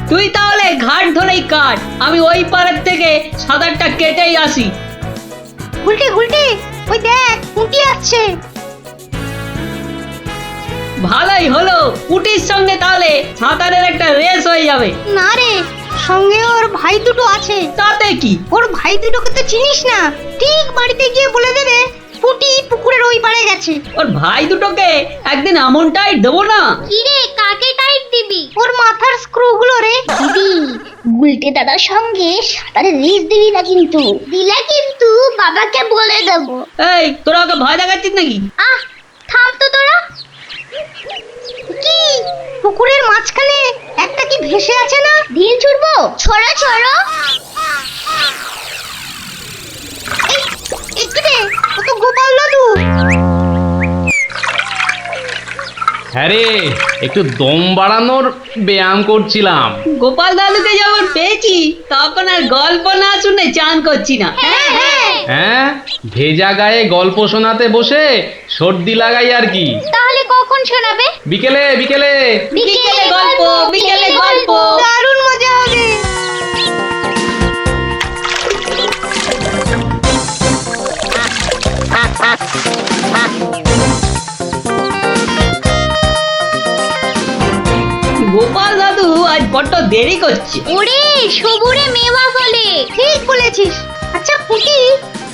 তুই তাহলে ঘাট ধরেই কাট, আমি ওই পাড়ের থেকে সাঁতারটা কেটেই আসি। গুলটে গুলটে, ওই দেখ পুঁটি আসছে। ভালোই হলো, পুটির সঙ্গে তাহলে সাঁতারের একটা রেস হয়ে যাবে। না রে, সঙ্গে ওর ভাই দুটো আছে। তাতে কি? ওর ভাই দুটোকে তো চিনিস না, ঠিক বাড়িতে গিয়ে বলে দেবে পুঁটি পুকুরের ওই পাড়ে গেছে। ওর ভাই দুটোকে একদিন এমন টাইট দেবো না। কি রে, কাকে টাইট দিবি? ওর মাথার স্ক্রু গুলো রে। দিদি, গুলটে দাদার সঙ্গে সাঁতারে রেস দিবি না কিন্তু। দিলে কিন্তু বাবাকে বলে দেবো। এই, তোরা ওকে ভয় দেখাচ্ছিস নাকি? আহ, থাম তো তোরা। কি পুকুরের মাঝখানে একটা কি ভেসে আছে না? ঢিল ছুড়বো? ছড়ো ছড়ো। একটু রে, ও তো গোপাল দাদু। হ্যাঁ রে, একটু দম বাড়ানোর ব্যায়াম করছিলাম। গোপাল দাদুকে যখন পেয়েছি তখন আর গল্প না শুনে চান করছি না। হ্যাঁ হ্যাঁ। হ্যাঁ, ভেজা গায়ে গল্প শোনাতে বসে সর্দি লাগাই আর কি। তাহলে কখন শোনাবে? বিকেলে বিকেলে। বিকেলে গল্প, বিকেলে গল্প। দারুণ মজা হবে। গোপাল দাদু আজ বড্ড দেরি করছে। ওরে, সবুরে মেওয়া ফলে। ঠিক বলেছিস। আচ্ছা পুঁটি,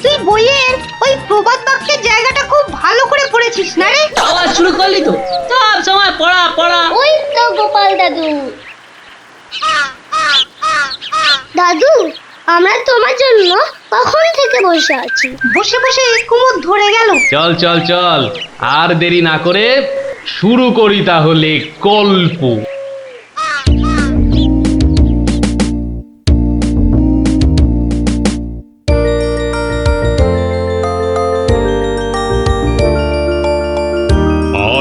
তুই বইয়ের ওই প্রবাদ বাক্যের জায়গাটা খুব ভালো করে পড়েছিস না রে? আবার শুরু করলি তো, সব সময় পড়া পড়া। ওই তো গোপাল দাদু। দাদু, আমরা তোমার জন্য কখন থেকে বসে আছি। বসে বসে কুমোদ ধরে গেল। চল চল চল, আর দেরি না করে শুরু করি তাহলে গল্প।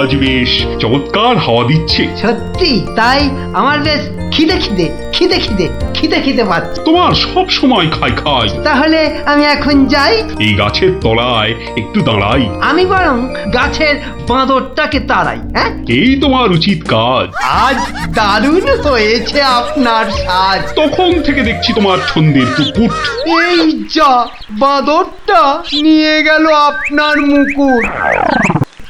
আজ বেশ চমৎকার হাওয়া দিচ্ছে। সত্যি তাই, আমার বেশ খিদে খিদে খিদে খিদে খিদে খিদে পাচ্ছে। তোমার সব সময় খাই খাই। তাহলে আমি এখন যাই। এই গাছের তলায় একটু দাঁড়াই। আমি বরং গাছের বাঁদরটাকে তাড়াই। হ্যাঁ, এই তোমার উচিত কাজ। আজ দারুণ হয়েছে আপনার সাজ। তখন থেকে দেখছি তোমার ছন্দের টুকুট। এই যা, বাঁদরটা নিয়ে গেল আপনার মুকুট।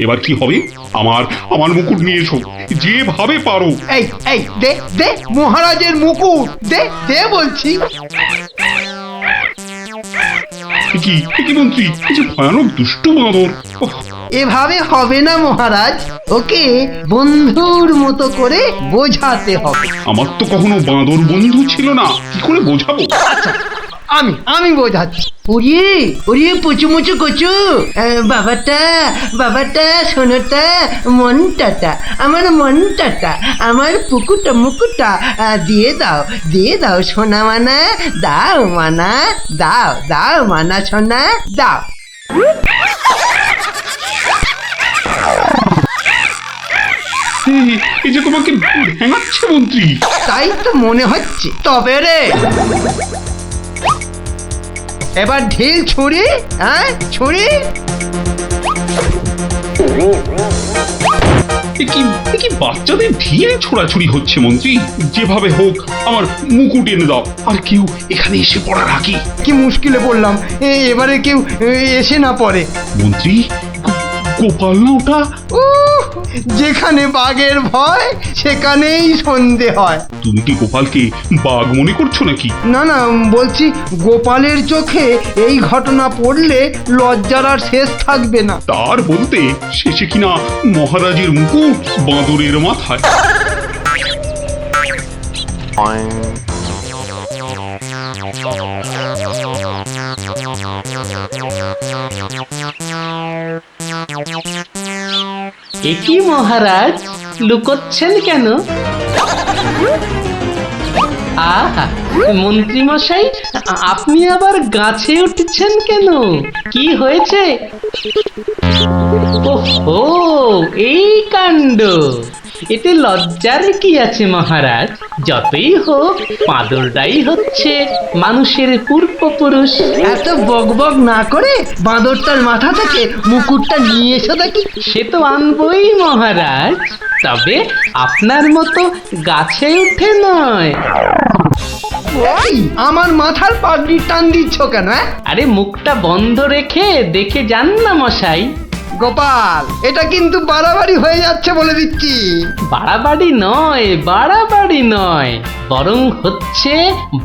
এবার কি হবে? আমার আমার মুকুট নিয়ে এসো, যেভাবে পারো। এই এই দে দে মহারাজের মুকুট, দে দে বলছি। কি মন্ত্রী, এই যে ভয়ানক দুষ্টু বাঁদর। ওহ, এভাবে হবে না মহারাজ, ওকে বন্ধুর মতো করে বোঝাতে হবে। আমার তো কখনো বাঁদর বন্ধু ছিল না, কি করে বোঝাবো? আমি বোঝাচ্ছি। ওরে ওরে পুচু মুচু কচু, বাবাটা বাবাটা, সোনাটা, মনটাটা, আমার মনটাটা, আমার পুকুটা মুকুটা, দিয়ে দাও সোনা মানা, দাও মানা, দাও দাও মানা সোনা, দাও। এই যে তোমাকে ভেঙাচ্ছে মন্ত্রী। তাই তো মনে হচ্ছে। তবে রে, এবার ঢিল ছুরি, হ্যাঁ ছুরি। এ কি বাচ্চাদের ঢিল ছোড়াছুড়ি হচ্ছে মন্ত্রী? যেভাবে হোক আমার মুকুট এনে দাও। আর কেউ এখানে এসে পড়ার আগে। কি মুশকিলে পড়লাম, এবারে কেউ এসে না পড়ে। মন্ত্রী, গোপাল না ওটা? যেখানে বাঘের ভয় সেখানেই সন্ধে হয়। তুমি কি গোপালকে বাঘ মনে করছো নাকি? না না, বলছি গোপালের চোখে এই ঘটনা পড়লে লজ্জার আর শেষ থাকবে না। তার বলতে শেষে কিনা মহারাজের মুকুট বাঁদরের মাথায়। এ কি মহারাজ, লুকোচ্ছেন কেন? আহা, মন্ত্রী মশাই, আপনি আবার গাছে উঠছেন কেন? কি হয়েছে? ওহো, এই কাণ্ড। এতে লজ্জার কি আছে মহারাজ? যতই হোক বাঁদরটাই হচ্ছে মানুষের পূর্বপুরুষ। এত বকবক না করে বাঁদরটার মাথা থেকে মুকুটটা নিয়ে এসো দেখি। সে তো আনবই মহারাজ, তবে আপনার মতো গাছে উঠে নয়। এই, আমার মাথার পাগড়ি টান দিচ্ছ কেন? আরে মুখটা বন্ধ রেখে দেখে যান না মশাই। গোপাল, এটা কিন্তু বাড়াবাড়ি হয়ে যাচ্ছে বলে দিচ্ছি। বাড়াবাড়ি নয়, বরং হচ্ছে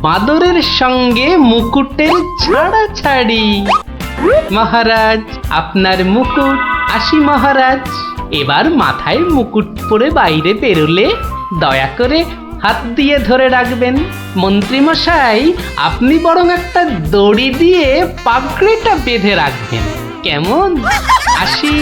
বাঁদরের সঙ্গে মুকুটের ছাড়াছাড়ি। মহারাজ, আপনার মুকুট। আসি মহারাজ, এবার মাথায় মুকুট পরে বাইরে বেরোলে দয়া করে হাত দিয়ে ধরে রাখবেন। মন্ত্রী মশাই, আপনি বরং একটা দড়ি দিয়ে পাগড়িটা বেঁধে রাখবেন, কেমন? আসি।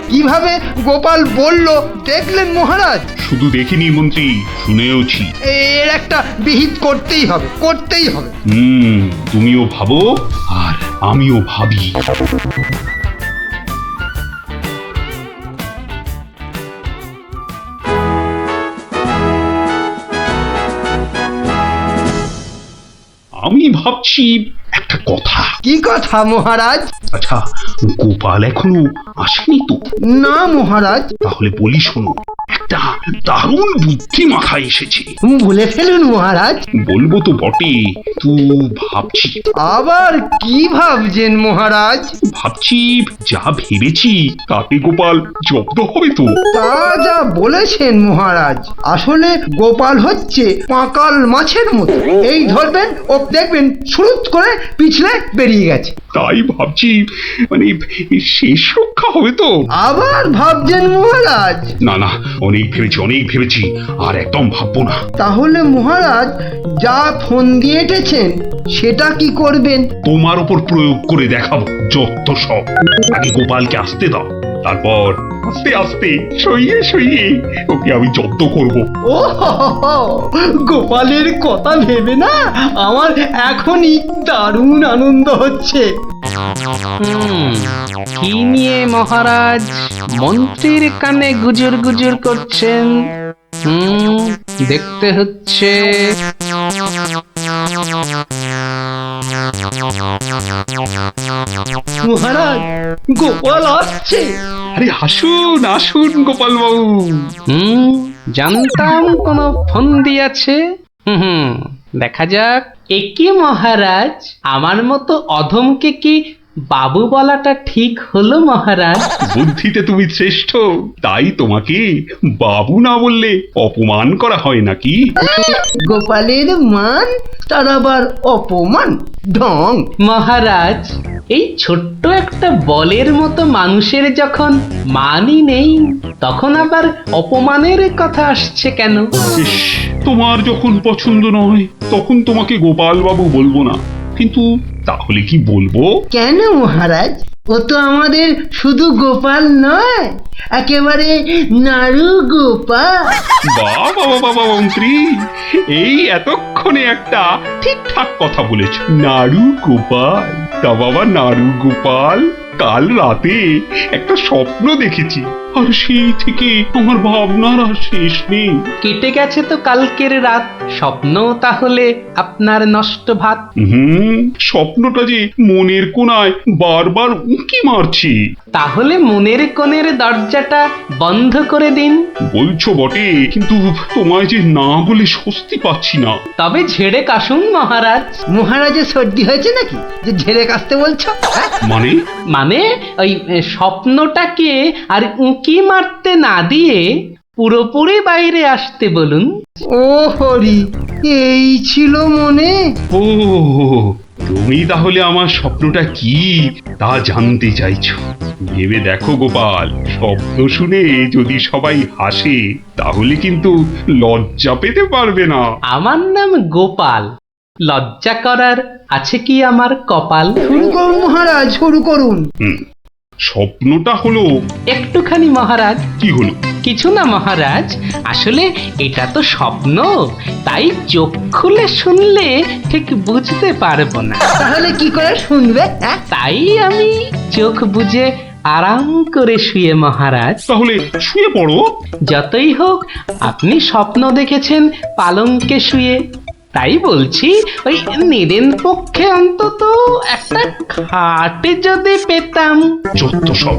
কিভাবে গোপাল বলল দেখলেন মহারাজ? শুধু দেখিনি মন্ত্রী, শুনেওছি। এর একটা বিহিত করতেই হবে, করতেই হবে। তুমিও ভাবো আর আমিও ভাবি। আমি ভাবছি একটা কথা। কি কথা মহারাজ? আচ্ছা, গোপাল এখনো আসেনি তো? না মহারাজ। তাহলে বলি শোনো, একটা দারুণ বুদ্ধি মাথায় এসেছে। বলে ফেলুন মহারাজ। বলবো তো বটে, তো ভাবছি। আবার কি ভাবছেন মহারাজ? ভাবছি যা ভেবেছি তাতে গোপাল জব্দ হবে তো? তা যা বলেছেন মহারাজ, আসলে গোপাল হচ্ছে পাঁকাল মাছের মতো। এই ধরবেন ও দেখবেন সুরুত করে পিছলে বেরিয়ে গেছে। তাই ভাবছি, মানে শেষ রক্ষা হবে তো? আবার ভাবছেন মহারাজ? না না, অনেক ভেবেছি, আর একদম ভাববো না। তাহলে মহারাজ যা ফোন দিয়ে এঁটেছেন সেটা কি করবেন? তোমার উপর প্রয়োগ করে দেখাবো যত সব। আগে গোপালকে আসতে দাও, তারপর আস্তে আস্তে সইয়ে ওকে আমি জব্দ করব। ও হো হো, গোপালের কথা ভেবে না আমার এখনই দারুণ আনন্দ হচ্ছে। কি নিয়ে মহারাজ মন্ত্রীর কানে গুজুর গুজুর করছেন? দেখতে হচ্ছে। মহারাজ, গোপাল আসছে। আরে আসুন গোপাল বাবু। জানতাম কোনো ফোন দিয়েছে। দেখা যাক। একি মহারাজ, আমার মতো অধমকে কি বাবু বলাটা ঠিক হলো মহারাজ? বুদ্ধিতে তুমি শ্রেষ্ঠ, তাই তোমাকে বাবু না বললে অপমান করা হয় নাকি? গোপালের মান তার আবার অপমান, ঢং। মহারাজ, এই ছোট্ট একটা বলের মতো মানুষের যখন মানই নেই, তখন আবার অপমানের কথা আসছে কেন? ইস, তোমার যখন পছন্দ নয় তখন তোমাকে গোপাল বাবু বলবো না, কিন্তু তাহলে কি বলবো? কেন মহারাজ? ও তো আমাদের শুধু গোপাল নয়, একেবারে নাড়ু গোপাল। বাবা মন্ত্রী, এই এতক্ষণে একটা ঠিকঠাক কথা বলেছ। নাড়ু গোপাল? তা বাবা নাড়ু গোপাল, কাল রাতে একটা স্বপ্ন দেখেছি, আর সেই থেকে আমার ভাবনার আর শেষ নেই। কেটে গেছে তো কালকের রাত, স্বপ্ন তাহলে আপনার নষ্ট ভাত। স্বপ্নটা যে মনের কোণায় বারবার উঁকি মারছে। তাহলে মনের কোণের দরজাটা বন্ধ করে দিন। বলছো বটে, কিন্তু তোমায় যে না বলে স্বস্তি পাচ্ছি না। তবে ঝেড়ে কাশুন মহারাজ। মহারাজের সর্দি হয়েছে নাকি যে ঝেড়ে কাশতে বলছো? মানে মানে ওই স্বপ্নটাকে আর উঁকি মারতে না দিয়ে পুরোপুরি বাইরে আসতে বলুন। ও হরি, এই ছিল মনে? ও, তুমি তাহলে আমার স্বপ্নটা কি তা জানতে চাইছো? ভেবে দেখো গোপাল, শব্দ শুনে যদি সবাই হাসে তাহলে কিন্তু লজ্জা পেতে পারবে না। আমার নাম গোপাল, লজ্জা করার আছে কি আমার কপাল? শুরু করুন মহারাজ, শুরু করুন। স্বপ্নটা হলো একটুখানি মহারাজ। কি হলো? কিছু না মহারাজ, আসলে এটা তো স্বপ্ন, তাই চোখ খুলে শুনলে ঠিক বুঝতে পারবো না। তাহলে কি করে শুনবে? তাই আমি চোখ বুজে আরাম করে শুয়ে মহারাজ। তাহলে শুয়ে পড়ো। যতই হোক আপনি স্বপ্ন দেখেছেন পালঙ্কে শুয়ে, তাই বলছি ওই নিদেন পক্ষে অন্তত একটা খাট যদি পেতাম। যত সব।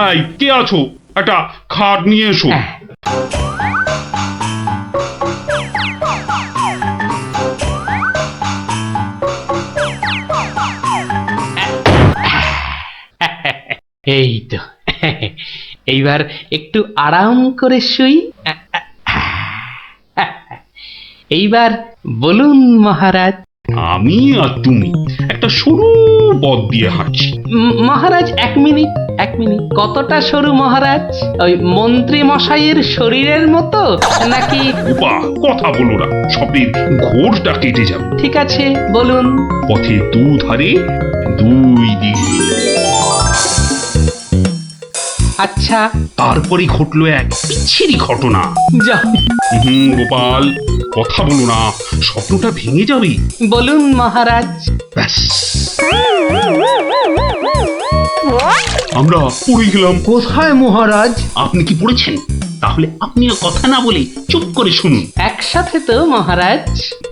এই, কে আছো? একটা খাট নিয়ে এসো। এই তো, এইবার একটু আরাম করে শুই। এইবার বলুন মহারাজ। আমি আর তুমি একটা সরু পথ দিয়ে হাঁটছি। মহারাজ এক মিনিট। কতটা সরু মহারাজ? ওই মন্ত্রী মশাইয়ের শরীরের মতো নাকি? বাহ, কথা বলো না, স্বপ্নের ঘোরটা কেটে যাবে। ঠিক আছে, বলুন। পথের দুধারে দুই দিকে। আচ্ছা, তারপরে ঘটলো এক বিচ্ছিরি ঘটনা। যা গোপাল, কথা বলো না, স্বপ্নটা ভেঙে যাবে। বলুন মহারাজ। ব্যাস, আমরা পড়ে গেলাম। কোথায় মহারাজ? আপনি কি পড়েছেন? তাহলে আপনিও কথা না বলে চুপ করে শুনুন। একসাথে তো মহারাজ?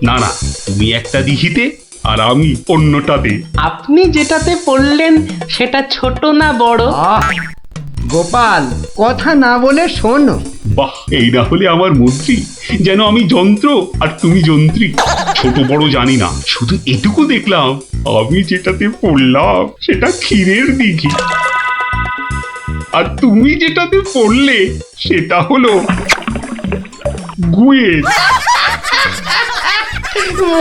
না না, তুমি একটা দিঘিতে আর আমি অন্যটাতে। আপনি যেটাতে পড়লেন সেটা ছোট না বড়? আহ, গোপাল, কথা না বলে শোনো। বাহ, এই না হলে আমার মন্ত্রী, যেন আমি যন্ত্র আর তুমি যন্ত্রী। ছোট বড় জানি না, শুধু এটুকু দেখলাম, আমি যেটাতে পড়লাম সেটা ক্ষীরের দিঘি, আর তুমি যেটাতে পড়লে সেটা হলো গুয়ের।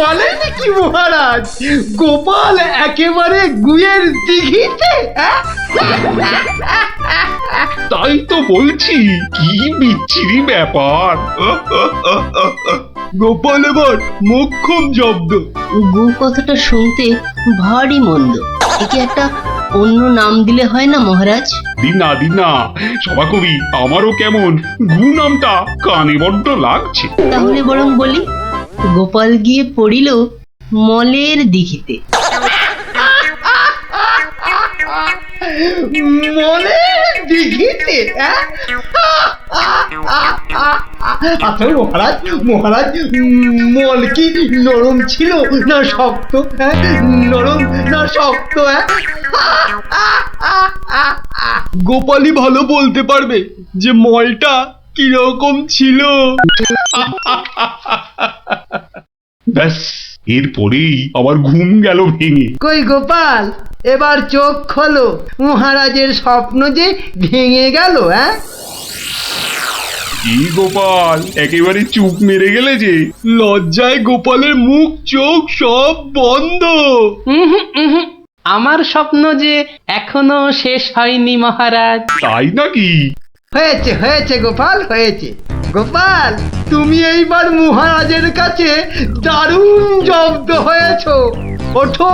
বলেন কি মহারাজ, গোপাল একেবারে গুয়ের দিঘিতে? তাই তো বলছি, কি বিচ্ছিরি ব্যাপার। গোপাল এবার মোক্ষম জব্দ। গু কথাটা শুনতে ভারী মন্দ। একে একটা অন্য নাম দিলে হয় না মহারাজ? দিনা সভাকবি, আমারও কেমন গু নামটা কানে বড্ড লাগছে। তাহলে বরং বলি, গোপাল গিয়ে পড়িল মলের দিঘিতে। মলের দিঘিতে? আচ্ছা মহারাজ, মল কি নরম ছিল না শক্ত? নরম না শক্ত? গোপালই ভালো বলতে পারবে যে মলটা কিরকম ছিল। ব্যাস, এরপরেই আবার ঘুম গেল ভেঙে। কই গোপাল, এবার চোখ খোলো, মহারাজের স্বপ্ন যে ভেঙে গেল। কি গোপাল, একেবারে চুপ মেরে গেলে যে। লজ্জায় গোপালের মুখ চোখ সব বন্ধ। আমার স্বপ্ন যে এখনো শেষ হয়নি মহারাজ। তাই নাকি? হয়েছে গোপাল, হয়েছে। গোপাল, তুমি এইবার মহারাজের কাছে দারুণ জব্দ হয়েছ। ওঠো,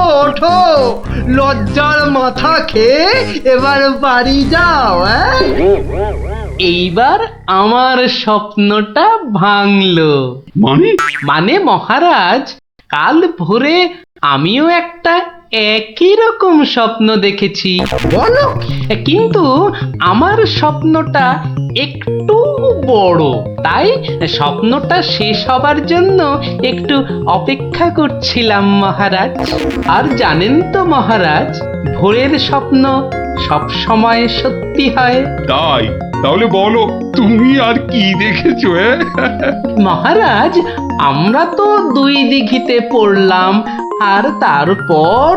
লজ্জার মাথা খেয়ে এবার বাড়ি যাও। এইবার আমার স্বপ্নটা ভাঙলো। মানে মহারাজ, কাল ভোরে আমিও একটা একই রকম স্বপ্ন দেখেছি। বলো? কিন্তু আমার স্বপ্নটা একটু বড়, তাই স্বপ্নটা শেষ হবার জন্য একটু অপেক্ষা করছিলাম মহারাজ। আর জানেন তো মহারাজ, ভোরের স্বপ্ন সব সময় সত্যি হয়। তাই? তাহলে বলো, তুমি আর কি দেখেছো? মহারাজ, আমরা তো দুই দিঘিতে পড়লাম, আর তারপর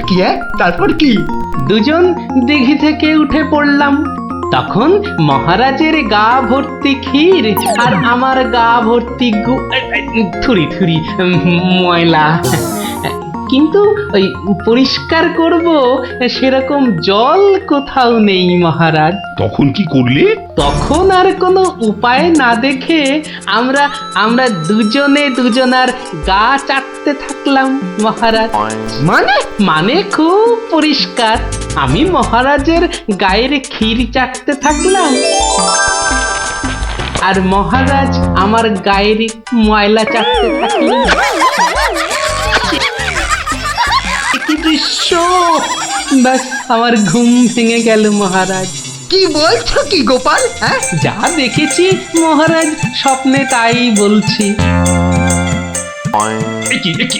কি? তারপর কি? দুজন দিঘি থেকে উঠে পড়লাম। তখন মহারাজের গা ভর্তি ক্ষীর আর আমার গা ভর্তি থুরি ময়লা। কিন্তু ওই পরিষ্কার করব সেরকম জল কোথাও নেই মহারাজ। তখন কি করলে? তখন আর কোনো উপায় না দেখে আমরা দুজনার গা চাটতে থাকলাম মহারাজ। মানে খুব পরিষ্কার। আমি মহারাজের গায়ের ক্ষীর চাটতে থাকলাম, আর মহারাজ আমার গায়ের ময়লা চাটতে থাকলেন। কি দৃশ্য! ব্যাস আমার ঘুম ভেঙে গেল মহারাজ। কি বলছো কি গোপাল? হ্যাঁ, যা দেখেছি মহারাজ, স্বপ্নে তাই বলছি। এ কি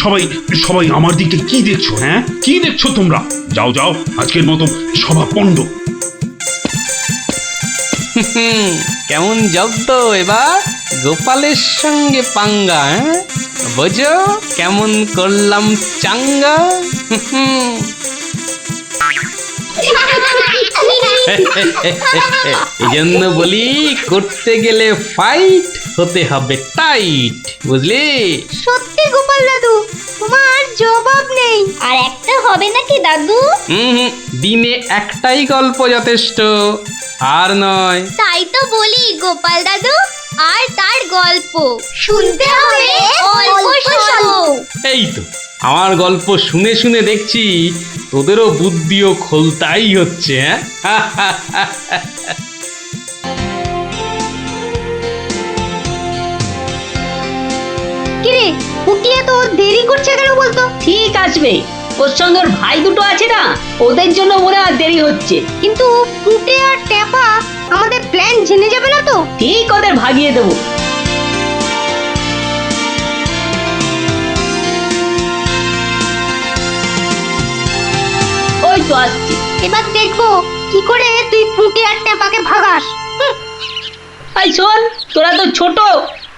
সবাই সবাই আমার দিকে কি দেখছো? হ্যাঁ, কি দেখছো তোমরা? যাও যাও, আজকের মতো সভা পণ্ড। কেমন জব্দ এবার গোপালের সঙ্গে পাঙ্গা, হ্যাঁ? বোঝো কেমন করলাম চাঙ্গা। এই জন্য বলি, করতে গেলে ফাইট হতে হবে টাইট, বুঝলি? সত্যি গোপাল দাদু, তোমার জবাব নেই। আর একটা হবে নাকি দাদু? দিনে একটাই গল্প যথেষ্ট, আর নয়। তাই তো বলি গোপাল দাদু, আর তার গল্প শুনতে হবে অল্প স্বল্প। এই তো আমার গল্প শুনে শুনে দেখছি তোদেরও বুদ্ধিও খোলতাই হচ্ছে, হ্যাঁ? কিরে, পুটি এত দেরি করছে কেন বলতো? ঠিক আসবে, ওর সঙ্গে ওর ভাই দুটো আছে না, ওদের জন্য মনে হয় দেরি হচ্ছে। কিন্তু পুটে আর টেপা আমাদের প্ল্যান জেনে যাবে না তো? ঠিক ওদের ভাগিয়ে দেবো। ওই তো আসছি। এবার দেখবো কি করে তুই পুটে আর টেপাকে ভাগাস। এই শোন, তোরা তো ছোট,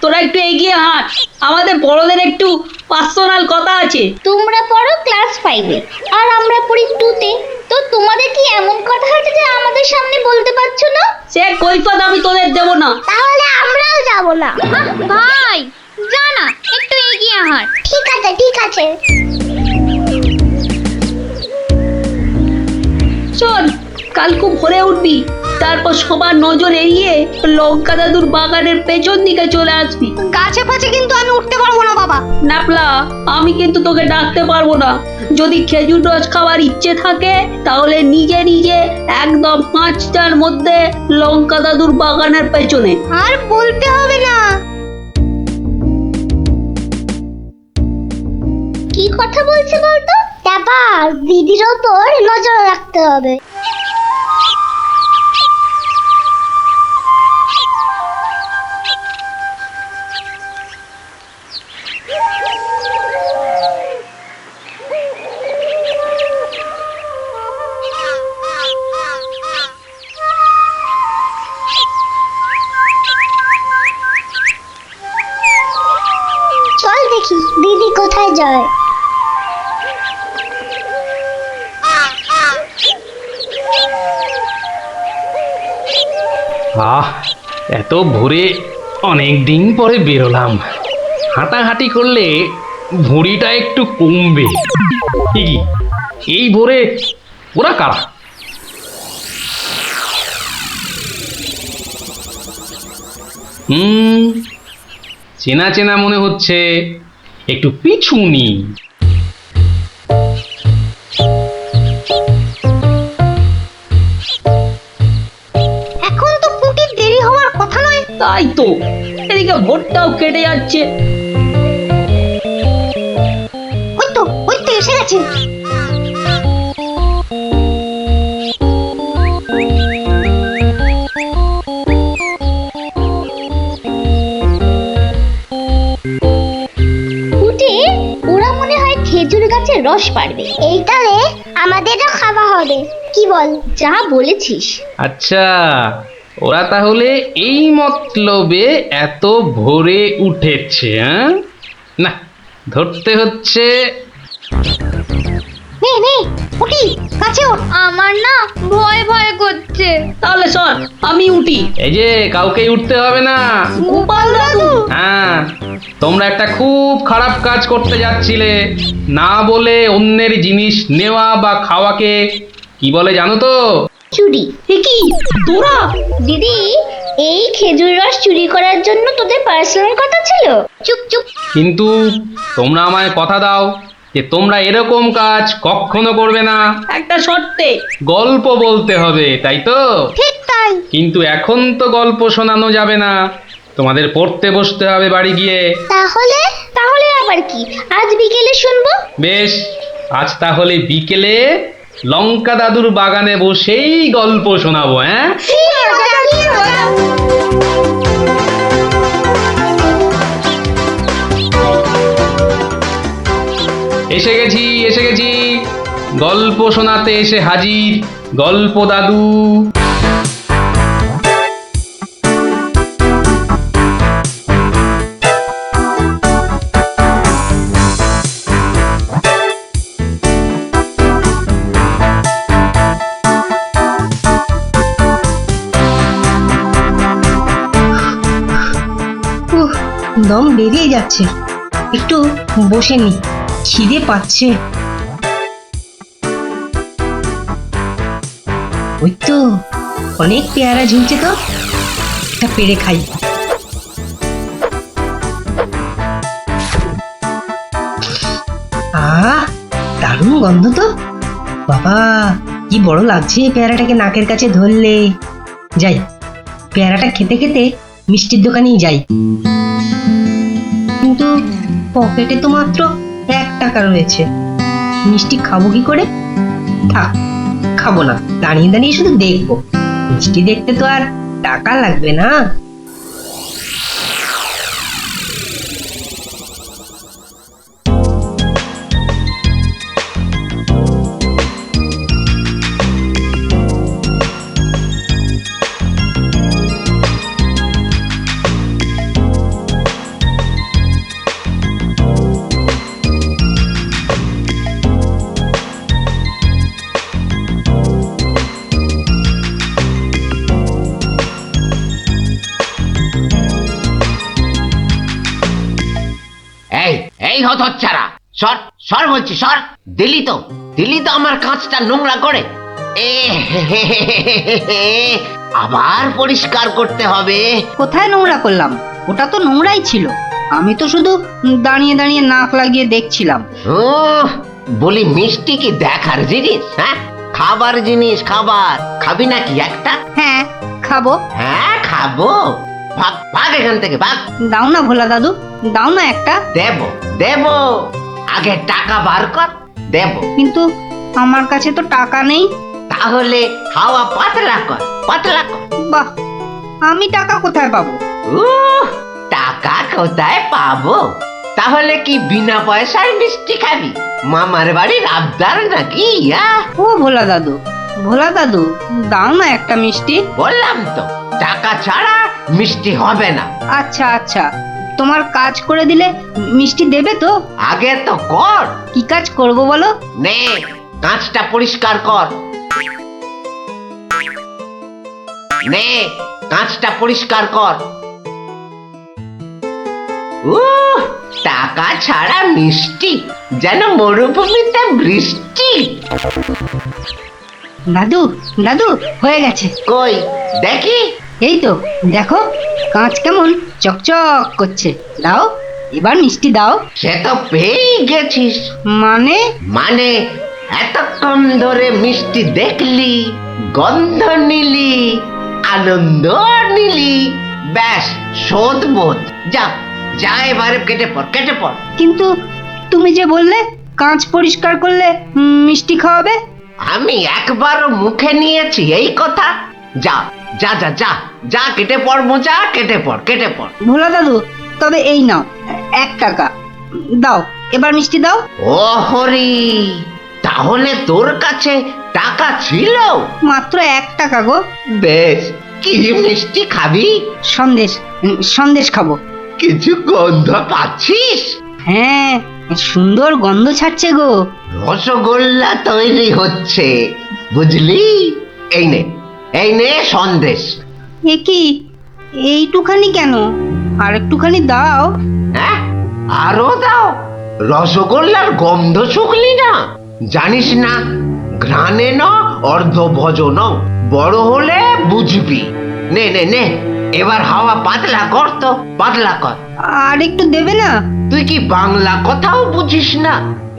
তোরা একটু এগিয়ে হাঁট, আমাদের বড়দের একটু পার্সোনাল কথা আছে। তোমরা পড়ো ক্লাস 5-এ আর আমরা পড়ি 2-তে, তো তোমাদের কি এমন কথা আছে যে আমাদের সামনে বলতে পারছো না? সে কৈফত আমি তোদের দেবো না। তাহলে আমরাও যাব না। ভাই যা না, একটু এগিয়ে হাঁট। ঠিক আছে ঠিক আছে। শোন, কাল খুব ভোরে উঠবি, তারপর সবার নজর এড়িয়ে লঙ্কা দাদুর বাগানের পেছন দিকে চলে আসবি। গাছে ফাছে কিন্তু আমি উঠতে পারবো না বাবা। নাপলা, আমি কিন্তু তোকে ডাকতে পারবো না। যদি খেজুর রস খাওয়ার ইচ্ছে থাকে তাহলে নিজে নিজে একদম 5টার মধ্যে লঙ্কা দাদুর বাগানের পেছনে। আর বলতে হবে না। কি কথা বলছে বলতো? ট্যাপা, দিদির ওপর নজর রাখতে হবে। চল দেখি দিদি কোথায় যায়। এত ভোরে অনেক দিন পরে বেরোলাম, হাঁটাহাঁটি করলে ভুঁড়িটা একটু কমবে। কি এই ভোরে ওরা কারা? চেনা চেনা মনে হচ্ছে, একটু পিছু নি। এখন তো পুটির দেরি হওয়ার কথা নয়। তাই তো, এদিকে ভোটটাও কেটে যাচ্ছে। ওই তো এসে গেছে। উঠে ওরা মনে হয় খেজুর গাছের রস পাড়বে, এইটারে আমাদেরও খাওয়া হবে। কি বল? যা বলেছিস। আচ্ছা, ওরা তাহলে এই মতলবে এত ভোরে উঠেছে, হ্যাঁ? না, ধরতে হচ্ছে। নে নে পুটি, কাছে ওঠ। আমার না ভয় ভয় করছে। তাহলে শোন, আমি উঠি। এই যে কাউকেই উঠতে হবে না। গোপাল দাদু, হ্যাঁ, তোমরা একটা খুব খারাপ কাজ করতে যাচ্ছিলে। না বলে অন্যের জিনিস নেওয়া বা খাওয়াকে কি বলে জানো তো? চুরি। এ কি তোরা? দিদি, এই খেজুর রস চুরি করার জন্য তোদের পার্সোনাল কথা ছিল? চুপ চুপ। কিন্তু তোমরা আমায় কথা দাও যে তোমরা এরকম কাজ কখনো করবে না। একটা শর্তে। গল্প বলতে হবে, তাই তো? ঠিক তাই। কিন্তু এখন তো গল্প শোনানো যাবে না, তোমাদের পড়তে বসতে হবে বাড়ি গিয়ে। তাহলে তাহলে আবার কি? আজ বিকেলে শুনবো। বেশ, আজ তাহলে বিকেলে লঙ্কা দাদুর বাগানে বসেই গল্প শোনাবো, হ্যাঁ? এসে গেছি, এসে গেছি, গল্প শোনাতে এসে হাজির গল্প দাদু। উহ, দম বেরিয়ে যাচ্ছে, একটু বসে নি, খিদে পাচ্ছে। ওই তো অনেক পেয়ারা ঝুলছে, তো একটা পেড়ে খাই। আহ, দারুণ গন্ধ তো। বাবা, কি বড় লাগছে পেয়ারাটাকে নাকের কাছে ধরলে। যাই, পেয়ারাটা খেতে খেতে মিষ্টির দোকানেই যাই। কিন্তু পকেটে তো মাত্র 1 টাকা রয়েছে, মিষ্টি খাবো কি করে? থাক, খাবো না, দাঁড়িয়ে দাঁড়িয়ে শুধু দেখবো। মিষ্টি দেখতে তো আর টাকা লাগবে না। এই এই হতচ্ছাড়া, সর সর বলছি, সর। দিলি তো আমার কাঁচটা নোংরা করে। এ আবার পরিষ্কার করতে হবে। কোথায় নোংরা করলাম? ওটা তো নোংরাই ছিল। আমি তো শুধু দাঁড়িয়ে দাঁড়িয়ে নাক লাগিয়ে দেখছিলাম। বলি, মিষ্টি কি দেখার জিনিস? হ্যাঁ, খাবার জিনিস। খাবার খাবি নাকি একটা? হ্যাঁ, খাবো। হ্যাঁ, খাবো। ভাগ ভাগ এখান থেকে, ভাগ। দাও না ভোলা দাদু, দাও না একটা। দেব দেব, আগে টাকা বার কর, দেব। কিন্তু আমার কাছে তো টাকা নেই। তাহলে হাওয়া পাতলা কর, পাতলা কর। বাহ, আমি টাকা কোথায় পাবো? টাকা কোথায় পাবো? তাহলে কি বিনা পয়সায় মিষ্টি খাবি? মামার বাড়ির আবদার নাকি? ও ভোলা দাদু, ভোলা দাদু, দাও না একটা মিষ্টি। বললাম তো, টাকা ছাড়া মিষ্টি হবে না। আচ্ছা আচ্ছা, তোমার কাজ করে দিলে মিষ্টি দেবে তো? আগে তো কর। কি কাজ করব বলো? নে, কাঁচটা পরিষ্কার কর। নে, কাঁচটা পরিষ্কার কর। টাকা ছাড়া মিষ্টি যেন মরুভূমিতে বৃষ্টি। দাদু দাদু, হয়ে গেছে। কই দেখি। এই তো দেখো, কাঁচ কেমন চকচক করছে। দাও, এবার মিষ্টি দাও। সে তো পেয়েই গেছিস। মানে? মানে এতক্ষণ ধরে মিষ্টি দেখলি, গন্ধ নিলি, আনন্দ নিলি, ব্যাস শোধ বোধ। যা যা, এবারে কেটে পড়, কেটে পড়। কিন্তু তুমি যে বললে কাঁচ পরিষ্কার করলে মিষ্টি খাওয়াবে। আমি একবারও মুখে নিয়েছি এই কথা? যা যা যা যা যা, কেটে পড় মোজা, কেটে পড়, কেটে পড়। ভোলা দাদু, তবে এই নাও 1 টাকা দাও, এবার মিষ্টি দাও। ও হরি, তাহলে তোর কাছে টাকা ছিল? মাত্র 1 টাকা গো। বেশ, কি মিষ্টি খাবি? সন্দেশ, সন্দেশ খাবো। কিছু গন্ধ পাচ্ছিস? হ্যাঁ, সুন্দর গন্ধ ছাড়ছে গো। রসগোল্লা তৈরি হচ্ছে, বুঝলি? এই নে, এই নে সন্দেশ। এ কি, এইটুখানি কেন? আর একটুখানি দাও। হ্যাঁ, আরো দাও। রসগোল্লার গন্ধ শুকলি না? জানিস না, ঘ্রাণে ন অর্ধ ভজন, বড় হলে বুঝবি। নে নে নে, এবার হাওয়া পাতলা কর, তো পাতলা কর। আর একটু দেবে না? তুই কি বাংলা কথাও বুঝিস না?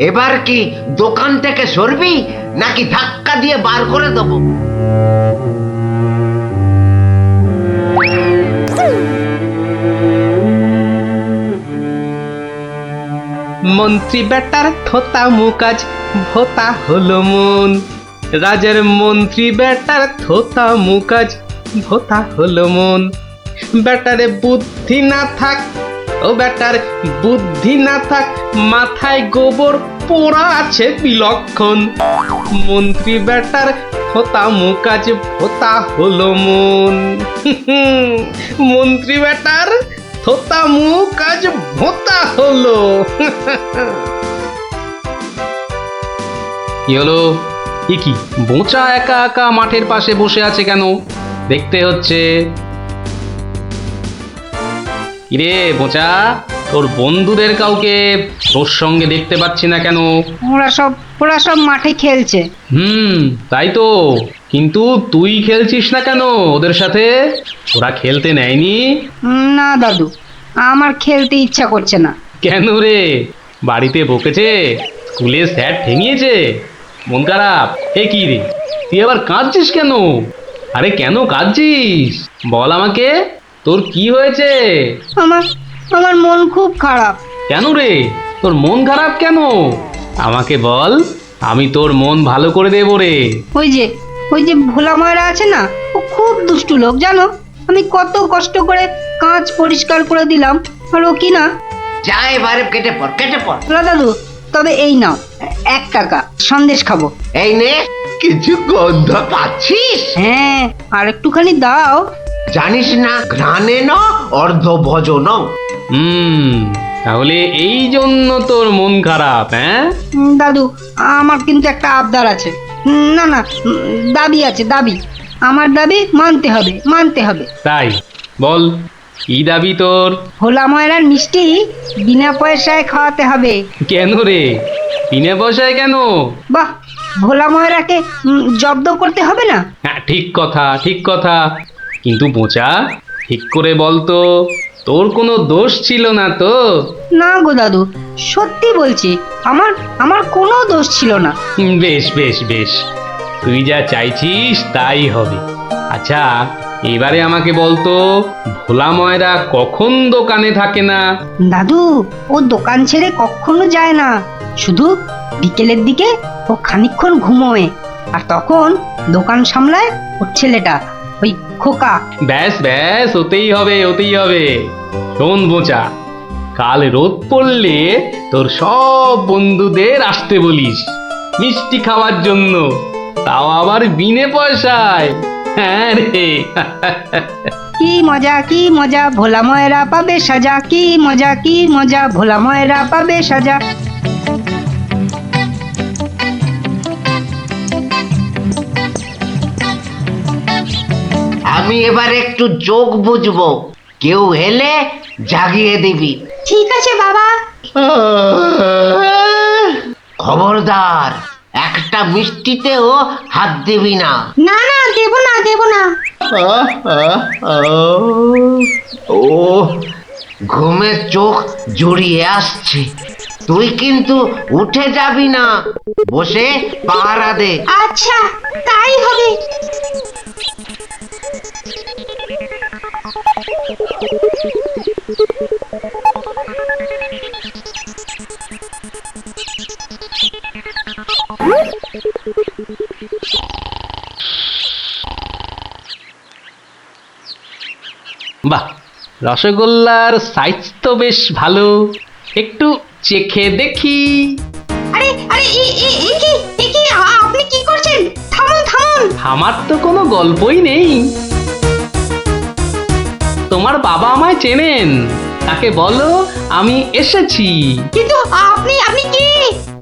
এবার কি দোকান থেকে সরবি, নাকি ধাক্কা দিয়ে বার করে দেবো? মন্ত্রী বেটার থোতা মুকাজ ভোতা হলো মন। রাজার মন্ত্রী বেটার থোতা মুকাজ ভোতা হলো মন। বেটারে বুদ্ধি না থাক, ও বেটার বুদ্ধি না থাক, মাথায় গোবর পোড়া আছে বিলক্ষণ। মন্ত্রী বেটার থোতা মুকাজ ভোতা হলো মন। মন্ত্রী বেটার থোতা মুকাজ ভোতা হলো। কি হলো? কি বোচা একা একা মাঠের পাশে বসে আছে কেন? দেখতে হচ্ছে। কিরে বোচা, তোর বন্ধুদের কাউকে তোর সঙ্গে দেখতে পাচ্ছি না কেন? ওরা সব মাঠে খেলছে। তাই তো, কিন্তু তুই খেলছিস না কেন ওদের সাথে? ওরা খেলতে নেয়নি? না দাদু, আমার খেলতে ইচ্ছা করছে না। কেন রে, বাড়িতে বকেছে? স্কুলে স্যার ঠেঙিয়েছে? মন খারাপ? এ কি রে, তুই আবার কাঁদছিস কেন? আরে কেন কাঁদছিস বল আমাকে, তোর কি হয়েছে? আমার মন খুব খারাপ। কেন রে, তোর মন খারাপ কেন? আমাকে বল, আমি তোর মন ভালো করে দেবো রে। ওই যে ভোলা ময়রা আছে না, ও খুব দুষ্টু লোক জানো। আমি কত কষ্ট করে কাঁচ পরিষ্কার করে দিলাম, আর ও কি না। যা এবারে কেটে পড়। দাদু, তবে এই নাও 1 টাকা, সন্দেশ খাবো। এই নে, কিছু গন্ধ পাচ্ছিস? হ্যাঁ, আর একটুখানি দাও। জানিস না, ঘ্রাণে ন অর্ধ ভজন। তাহলে এই জন্য তোর মন খারাপ? হ্যাঁ দাদু, আমার কিন্তু একটা আবদার আছে। না, দাবি আছে, দাবি। আমার দাবি মানতে হবে। তাই বল, কি দাবি তোর? ভোলা ময়রার মিষ্টি বিনা পয়সায় খাওয়াতে হবে। কেন রে, বিনা পয়সায় কেন? বাহ, ভোলা ময়রাকে জব্দ করতে হবে না? হ্যাঁ, ঠিক কথা। কিন্তু বোচা, ঠিক করে বলতো, তোর কোনো দোষ ছিল না তো? না গো দাদু, সত্যি বলছি, আমার কোনো দোষ ছিল না। বেশ, তুই যা চাইছিস তাই হবে। আচ্ছা, এবারে আমাকে বলতো, ভোলা ময়রা কখন দোকানে থাকে না? দাদু, ও দোকান ছেড়ে কখনো যায় না। শুধু বিকেলের দিকে ও খানিকক্ষণ ঘুমোয়, আর তখন দোকান সামলায় ওর ছেলেটা, ওই খোকা। ব্যাস, ওতেই হবে। শোন বোচা, কাল রোদ পড়লে তোর সব বন্ধুদের আসতে বলিস মিষ্টি খাওয়ার জন্য, তাও আবার বিনে পয়সায়। হ্যাঁ রে। কি মজা, ভোলা ময়রা পাবে সাজা। কি মজা, ভোলা ময়রা পাবে সাজা। আমি এবার একটু যোগ বুঝবো, কেউ এলে জাগিয়ে দিবি। ঠিক আছে বাবা। খবরদার, একটা মিষ্টিতেও হাত দিবি না। না, দেব না। ও, ঘুমে চোখ জড়িয়ে আসছে। তুই কিন্তু উঠে যাবি না, বসে পাহারা দে। আচ্ছা, তাই হবে। বাহ, রসগোল্লার সাইজ তো বেশ ভালো, একটু চেখে দেখি। আরে আপনি কি করছেন? থামুন। আমার তো কোনো গল্পই নেই। তোমার বাবা আমায় চেনেন, তাকে বলো আমি এসেছি। কিন্তু আপনি কে?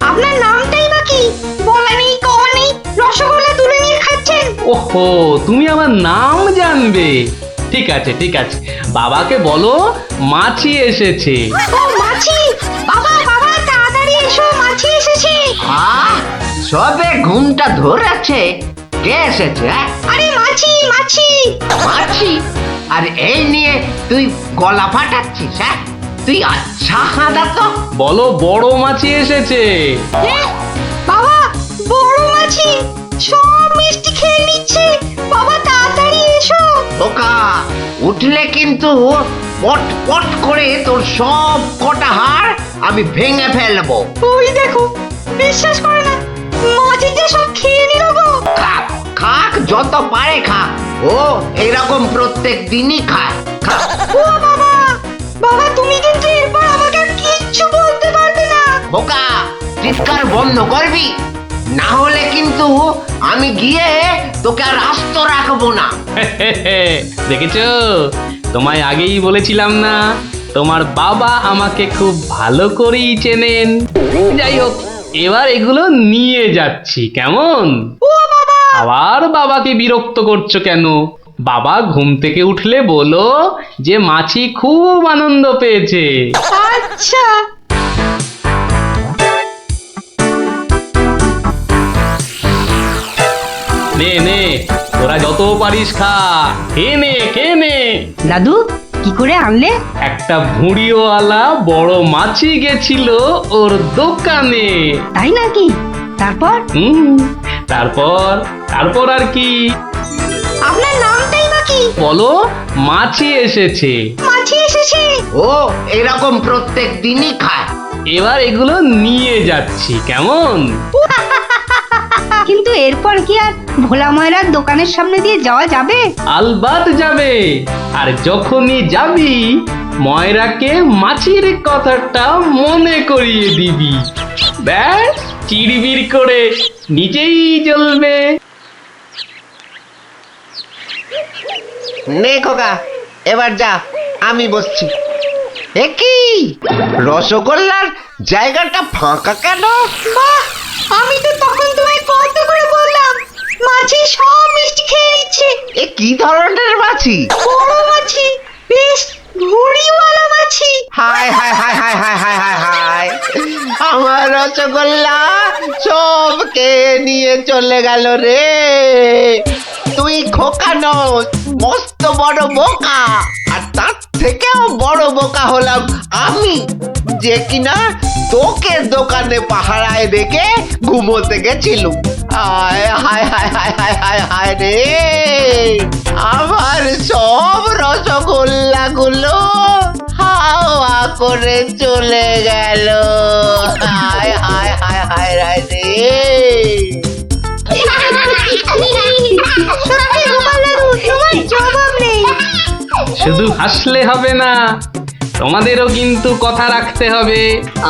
আপনার নামটাই বা কি? বলা নেই, কওয়া নেই, রসগোল্লা তুলে নিয়ে খাচ্ছেন। ওহো, তুমি আমার নাম জানবে? ঠিক আছে, বাবাকে বলো মাছি এসেছে। ও মাছি! বাবা, তাড়াতাড়ি এসো, মাছি এসেছে। সবে ঘুমটা ধরেছে, কে এসেছে? আরে মাছি! মাছি? আর এই নিয়ে তুই গলা ফাটাচ্ছিস? হ্যাঁ, তুই আচ্ছা হাঁদা তো। বলো বড় মাছি এসেছে। বাবা, বড় মাছি সব মিষ্টি খেয়ে নিচ্ছে। বাবা তাড়াতাড়ি এসো। ওকা উঠলে কিন্তু পট পট করে তোর সব কটা হাড় আমি ভেঙে ফেলবো। ওই দেখো, বিশ্বাস করে না, মাছি যে সব খেয়ে নিল গো। খাক খাক, যত পারে খাক। ও এরকম প্রত্যেক দিনই খায়। খাক। ও বাবা, বাবা তুমি কিন্তু এরপর আমাকে কিচ্ছু বলতে পারবে না। ওকা চিৎকার বন্ধ করবি, না হলে কিন্তু আমি গিয়ে তোকে আর আস্ত রাখবো না। দেখেছো, তোমায় আগেই বলেছিলাম না তোমার বাবা আমাকে খুব ভালো করেই চেনেন। যাই হোক, এবার এগুলো নিয়ে যাচ্ছি, কেমন? আবার বাবাকে বিরক্ত করছো কেন? বাবা ঘুম থেকে উঠলে বলো যে মাছি খুব আনন্দ পেয়েছে। আচ্ছা। নে নে, তোরা যত পারিস খা, খেয়ে নে খেয়ে নে। দাদু কি করে আনলে? একটা ভুঁড়িওয়ালা বড় মাছি গেছিল ওর দোকানে। তাই নাকি? তারপর? তারপর তারপর আর কি? আপনার নামটাই বা কি? বলো, মাছি এসেছে। মাছি এসেছে। ও এরকম প্রত্যেক দিনই খায়। এবার এগুলো নিয়ে যাচ্ছি, কেমন? কিন্তু এরপর কি আর ভোলা ময়রার দোকানের সামনে দিয়ে যাওয়া যাবে? আলবাত যাবে। আর যখনই যাবি, ময়রাকে মাছির কথাটা মনে করিয়ে দিবি। ব্যাস, চিড়বিড় করে নিজেই জ্বলবে। নে খোকা, এবার যা, আমি বসছি। এ কি রসগোল্লার জায়গাটা ফাঁকা কেন? বাহ, আমি তো তখন তোমায় কত করে বললাম মাছি সব মিষ্টি খেয়ে নিচ্ছে। এ কি ধরনের মাছি? বড় মাছি, বেশ ভুঁড়িওয়ালা মাছি। হায় হায় হায় হায় হায় হায় হায় হায়, আমার রসগোল্লা সব খেয়ে নিয়ে চলে গেল রে। তুই খোকা নস, মস্ত বড় বোকা। আর তার থেকেও বড় বোকা হলাম আমি, যে কিনা তোকে দোকানে পাহারায় রেখে ঘুমোতে গেছিলুম। হায় হায় হায় হায় হায় হায় হায় রে, আমার সব রসগোল্লা গুলো হাওয়া করে চলে গেল। হায় হায় হায় হায় হায় রে। সত্যি গোপাল দাদু, তোমার জবাব নেই। শুধু হাসলে হবে না, তোমাদেরও কিন্তু কথা রাখতে হবে।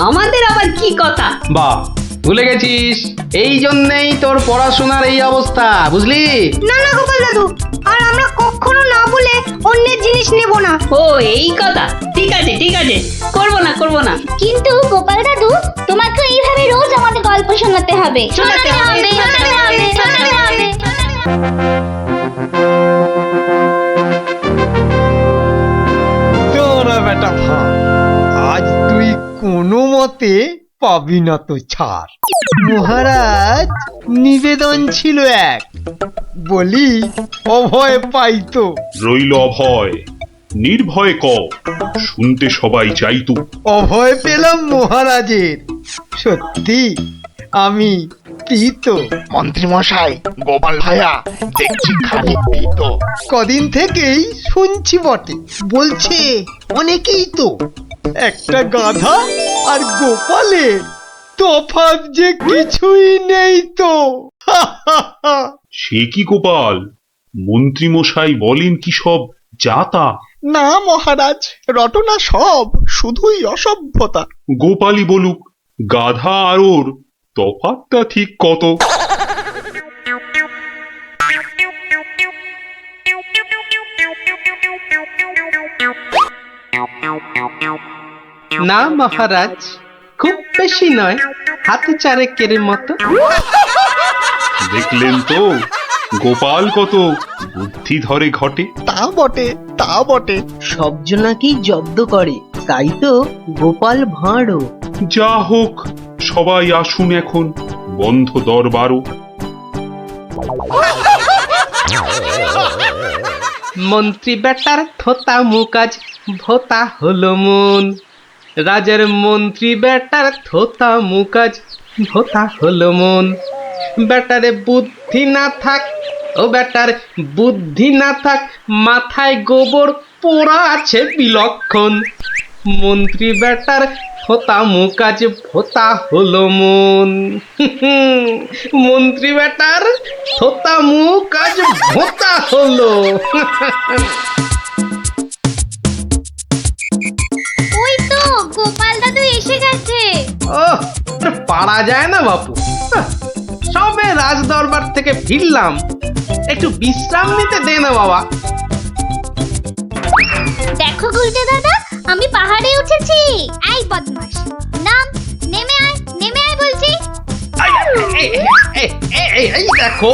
আমাদের আবার কি কথা? বাহ, ভুলে গেছিস? এই জন্যেই তোর পড়াশোনার এই অবস্থা, বুঝলি? না না গোপাল দাদু, আর আমরা কখনো না বলে অন্যের জিনিস নেব না। ও এই কথা, ঠিক আছে ঠিক আছে, করবো না করবো না। কিন্তু গোপাল দাদু, তোমাকে এইভাবে রোজ আমাদের গল্প শোনাতে হবে। শোনাতে হবে, শোনাতে হবে, শোনাতে হবে। তোরা বেটা ভাই, আজ তুই কোনো মতে পাবি না তো ছাড়। মহারাজ নিবেদন ছিল এক, বলি অভয় পাইতো। রইল অভয়, নির্ভয় ক, শুনতে সবাই চাইতো। অভয় পেলাম মহারাজের, সত্যি আমি প্রীত। মন্ত্রী মশাই, গোপাল ভাইয়া দেখছি খানিক ভীত। কদিন থেকেই শুনছি বটে, বলছে অনেকেই তো একটা গাধা আর গোপালের তফাৎ যে কিছুই নেই তো। সে কি গোপাল, মন্ত্রী মশাই বলেন কি সব যাতা? না মহারাজ, রটনা সব, শুধুই অসভ্যতা। গোপালই বলুক, গাধা আর ওর তফাৎটা ঠিক কত? না মহারাজ, খুব বেশি নয়, হাত চারেকের মতো। দেখলেন তো গোপাল কত বুদ্ধি ধরে ঘটে। তা বটে, তা বটে। সব জনাকেই জব্দ করে, তাই তো গোপাল ভাঁড়ও। যা হোক, সবাই আসুন এখন, বন্ধ দরবারও। মন্ত্রী বেটার থোতা মুকাজ ভোতা হলো মন। রাজার মন্ত্রী বেটার থোতা মুকাজ ভোতা হলো মন। বেটারে বুদ্ধি না থাক ও বেটার বুদ্ধি না থাক মাথায় গোবর পোড়া আছে বিলক্ষণ। মন্ত্রী বেটার ফোতা মুখ আজ ফোতা হলো মন। মন্ত্রী বেটার ফোতা মুখ আজ ভোতা হলো। ওই তো গোপাল দাদু এসে গেছে। ও পারা যায় না বাপু, সবে রাজ দরবার থেকে ফিরলাম, একটু বিশ্রাম নিতে দে না বাবা। দেখো গুলটে দাদা, আমি পাহাড়ে উঠেছি। এই বদমাশ, নাম, নেমে আয় বলছি। এই দেখো,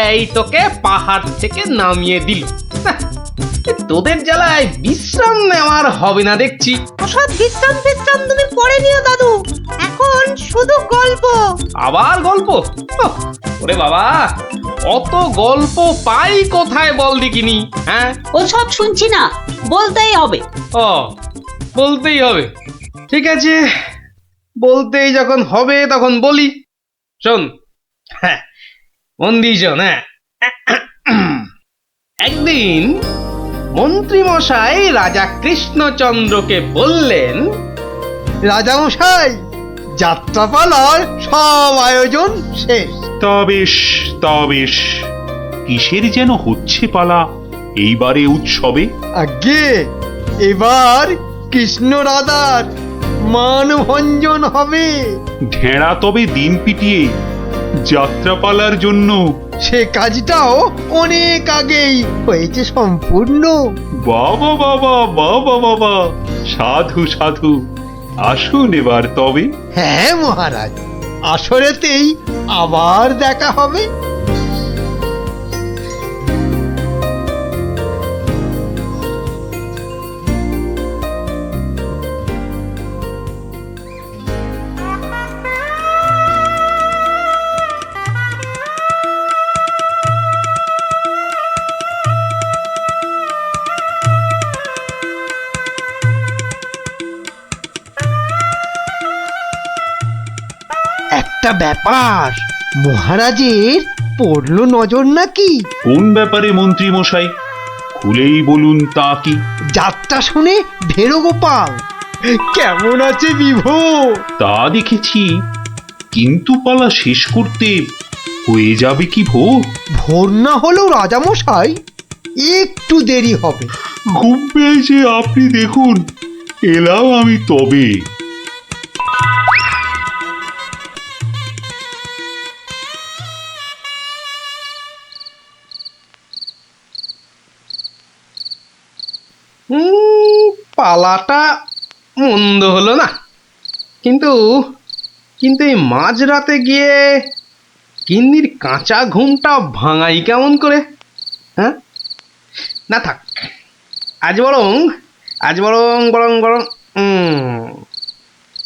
এই তোকে পাহাড় থেকে নামিয়ে দিল। তোদের জ্বালায় বিশ্রাম নেওয়ার হবে না দেখছি। ওসব বিশ্রাম তুমি পরে নিও দাদু, এখন শুধু গল্প। আবার গল্প? ওরে বাবা, অত গল্প পাই কোথায় বল দেখিনি? হ্যাঁ, ওসব শুনছি না, বলতেই হবে। ও বলতেই হবে, ঠিক আছে, বলতেই যখন হবে তখন বলি। শোন, হ্যাঁ মন দিয়ে শোন। হ্যাঁ, একদিন মন্ত্রী মশাই রাজা কৃষ্ণচন্দ্রকে বললেন, রাজামশাই, যাত্রাপালার সব আয়োজন শেষ। তা বেশ, কিসের যেন হচ্ছে পালা এইবারে উৎসবে? আগে এবার কৃষ্ণ রাধার মানভঞ্জন হবে। ঢেঁড়া তবে দিন পিটিয়ে যাত্রাপালার জন্য? সে কাজটাও অনেক আগেই হয়েছে সম্পূর্ণ। বাবা বাবা বাবা বাবা, সাধু সাধু, আসুন এবার তবে। হ্যাঁ মহারাজ, আসরেতেই আবার দেখা হবে। একটা ব্যাপার মহারাজের পড়লো নজর নাকি? কোন ব্যাপারে মন্ত্রী মশাই, খুলেই বলুন তা কি? যাত্রা শুনে ভেরো গোপাল কেমন আছে বিভোর? তা দেখেছি, কিন্তু পালা শেষ করতে হয়ে যাবে কি ভোর? ভোর না হলেও রাজামশাই একটু দেরি হবে। ঘুম পেয়েছে আপনি দেখুন, এলাম আমি তবে। পালাটা মন্দ হলো না, কিন্তু এই মাঝরাতে গিয়ে গিন্নির কাঁচা ঘুমটা ভাঙাই কেমন করে? হ্যাঁ, না থাক, আজ বরং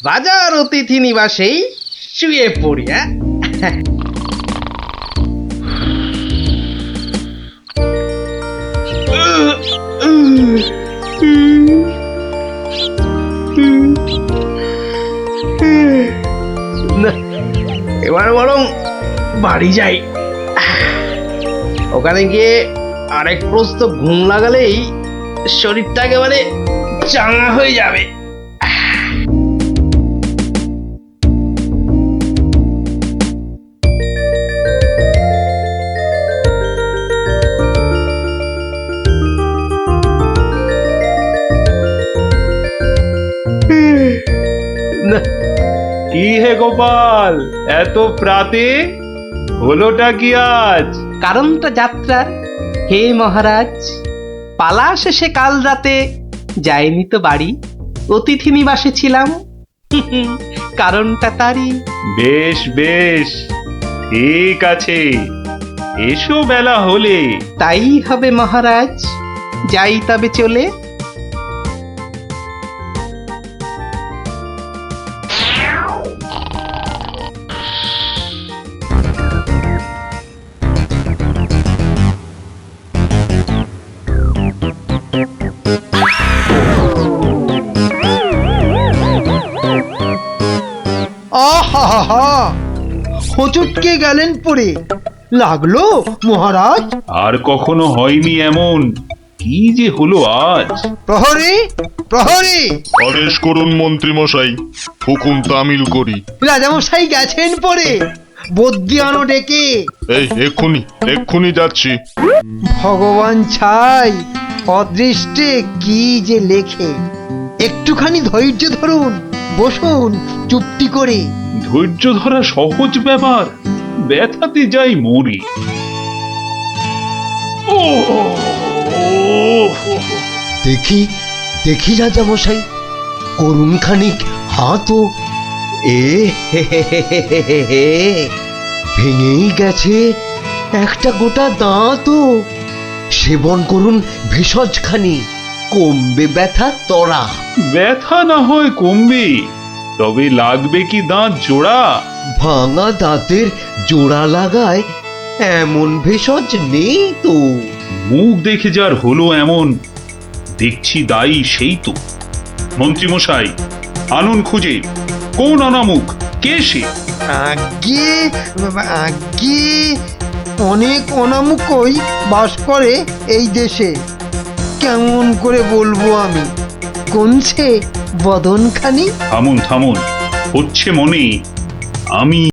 রাজার অতিথি নিবাসেই শুয়ে পড়ি। হ্যাঁ, এবার বরং বাড়ি যাই, ওখানে গিয়ে আরেক প্রস্ত ঘুম লাগালেই শরীরটা একেবারে চাঙ্গা হয়ে যাবে। কি হে গোপাল, এত প্রাতে হলোটা কি আজ? কারণটা যাত্রার হে মহারাজ, পালা শেষে কাল রাতে যাইনি তো বাড়ি, অতিথি নিবাসে ছিলাম। কারণটা তারই। বেশ বেশ, ঠিক আছে, এসো বেলা হলে। তাই হবে মহারাজ, যাই তবে চলে। আহা, হোঁচটকে গেলেন পড়ে। লাগলো মহারাজ? আর কখনো হয়নি এমন। কি যে হলো আজ! প্রহরী, প্রহরী! আদেশ করুন মন্ত্রী মশাই, হুকুম তামিল করি। রাজামশাই গেছেন পড়ে, বদ্যি আনো ডেকে। এই এক্ষুনি এক্ষুনি যাচ্ছি। ভগবান ছাই, অদৃষ্টে কি যে লেখে। একটুখানি ধৈর্য ধরুন, বসুন চুপটি করে। ধৈর্য ধরা সহজ ব্যাপার, ব্যথাতে যাই মরি। ও দেখি দেখি রাজামশাই, করুন খানিক হাতও। এ হে হে হে হে হে হে হে, ভেঙেই গেছে একটা গোটা দাঁতও। সেবন করুন ভেষজ খানি, কমবে ব্যথা তরা। ব্যথা না হয় কমবে, তবে লাগবে কি দাঁত জোড়া? ভাঙা দাঁতের জোড়া লাগায় এমন ভেষজ নেই তো। মুখ দেখে যার হলো এমন, দেখছি দায়ী সেই তো। মন্ত্রীমশাই, আনুন খুঁজে, কোন অনামুখ, কে সে? আগে আগে অনেক অনামুকই বাস করে এই দেশে। কেমন করে বলবো আমি? কোনছে বদনখানি? থামুন থামুন, হচ্ছে মনে আমি